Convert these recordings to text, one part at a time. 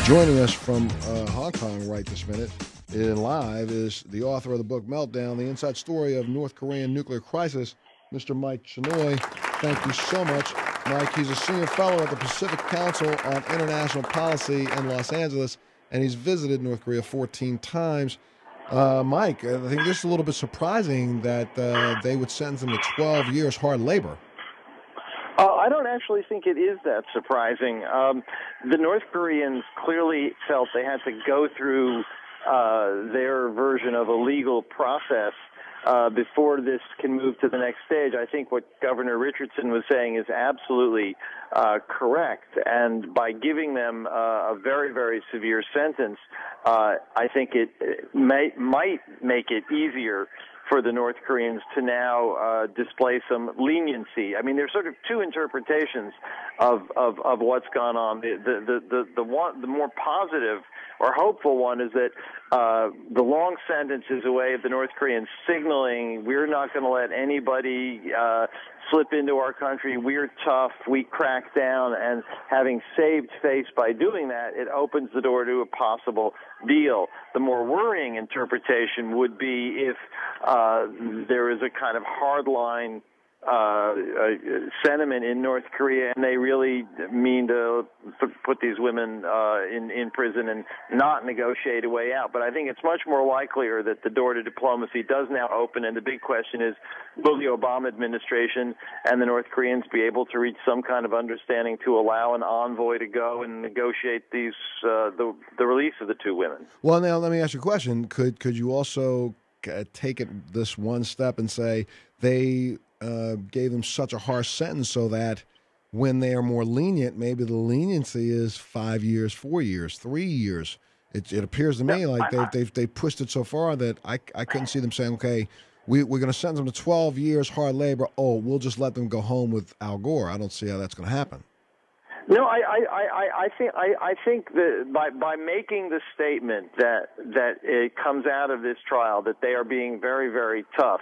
Joining us from Hong Kong right this minute in live is the author of the book Meltdown, the inside story of North Korean nuclear crisis, Mr. Mike Chinoy. Thank you so much, Mike. He's a senior fellow at the Pacific Council on International Policy in Los Angeles, and he's visited North Korea 14 times. Mike, I think this is a little bit surprising that they would sentence him to 12 years hard labor. I don't actually think it is that surprising. The North Koreans clearly felt they had to go through their version of a legal process before this can move to the next stage. I think what Governor Richardson was saying is absolutely correct. And by giving them a very, very severe sentence, I think it might make it easier for the North Koreans to now display some leniency. I mean, there's sort of two interpretations of what's gone on. The more positive or hopeful one is that the long sentence is a way of the North Koreans signaling we're not going to let anybody slip into our country. We're tough. We crack down. And having saved face by doing that, it opens the door to a possible deal. The more worrying interpretation would be if there is a kind of hardline sentiment in North Korea, and they really mean to put these women in prison and not negotiate a way out. But I think it's much more likelier that the door to diplomacy does now open, and the big question is, will the Obama administration and the North Koreans be able to reach some kind of understanding to allow an envoy to go and negotiate these the release of the two women? Well, now let me ask you a question. Could you also take it this one step and say they gave them such a harsh sentence so that when they are more lenient, maybe the leniency is 5 years, 4 years, 3 years. It appears to me like they've pushed it so far that I couldn't see them saying, okay, we're going to sentence them to 12 years hard labor. Oh, we'll just let them go home with Al Gore. I don't see how that's going to happen. No, I think that by making the statement that it comes out of this trial that they are being very, very tough,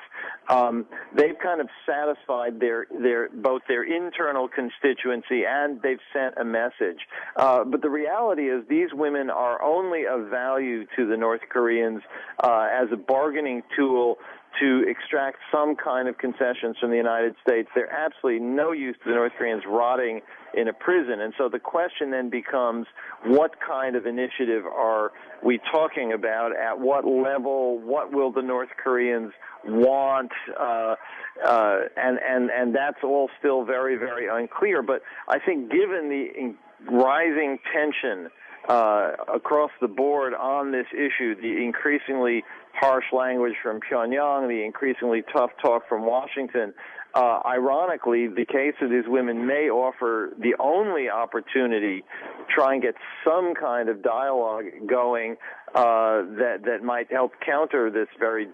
they've kind of satisfied both their internal constituency and they've sent a message. But the reality is these women are only of value to the North Koreans as a bargaining tool to extract some kind of concessions from the United States. They're absolutely no use to the North Koreans rotting in a prison. And so the question then becomes, what kind of initiative are we talking about? At what level? What will the North Koreans want? And that's all still very, very unclear. But I think given the rising tension across the board on this issue, the increasingly harsh language from Pyongyang, the increasingly tough talk from Washington, ironically, the case of these women may offer the only opportunity to try and get some kind of dialogue going that might help counter this very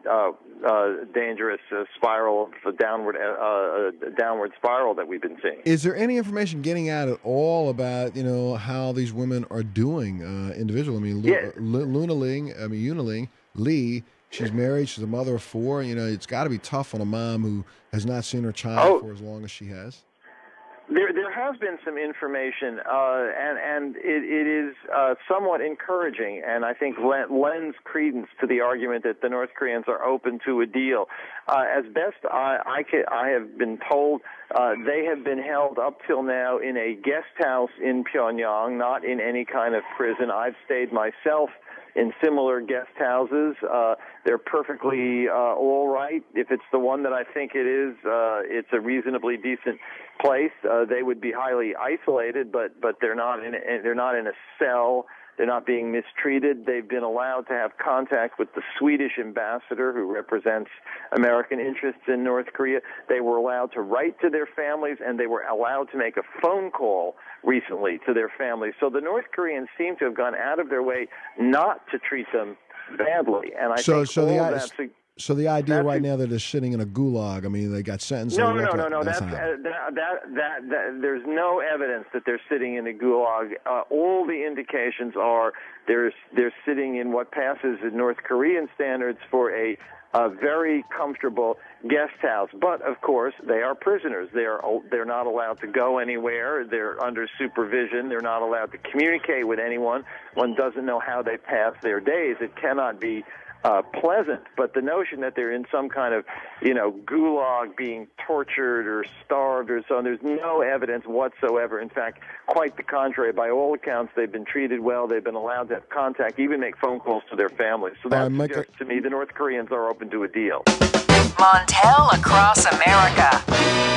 dangerous spiral, downward spiral that we've been seeing. Is there any information getting out at all about how these women are doing individually? I mean, Yunaling Lee. She's married. She's a mother of four. It's got to be tough on a mom who has not seen her child for as long as she has. There has been some information, and it is somewhat encouraging, and I think lends credence to the argument that the North Koreans are open to a deal. As best I have been told, they have been held up till now in a guest house in Pyongyang, not in any kind of prison. I've stayed myself in similar guest houses. They're perfectly all right. If it's the one that I think it is, it's a reasonably decent place. They would be highly isolated, but they're not in a cell. They're not being mistreated. They've been allowed to have contact with the Swedish ambassador who represents American interests in North Korea. They were allowed to write to their families, and they were allowed to make a phone call recently to their families. So the North Koreans seem to have gone out of their way not to treat them badly. And I think So the idea right now that they're sitting in a gulag, I mean, they got sentenced. No. There's no evidence that they're sitting in a gulag. All the indications are they're sitting in what passes in North Korean standards for a a very comfortable guest house. But, of course, they are prisoners. They're not allowed to go anywhere. They're under supervision. They're not allowed to communicate with anyone. One doesn't know how they pass their days. It cannot be pleasant, but the notion that they're in some kind of, gulag, being tortured or starved or so on, there's no evidence whatsoever. In fact, quite the contrary. By all accounts, they've been treated well. They've been allowed to have contact, even make phone calls to their families. So that suggests to me the North Koreans are open to a deal. Montel across America.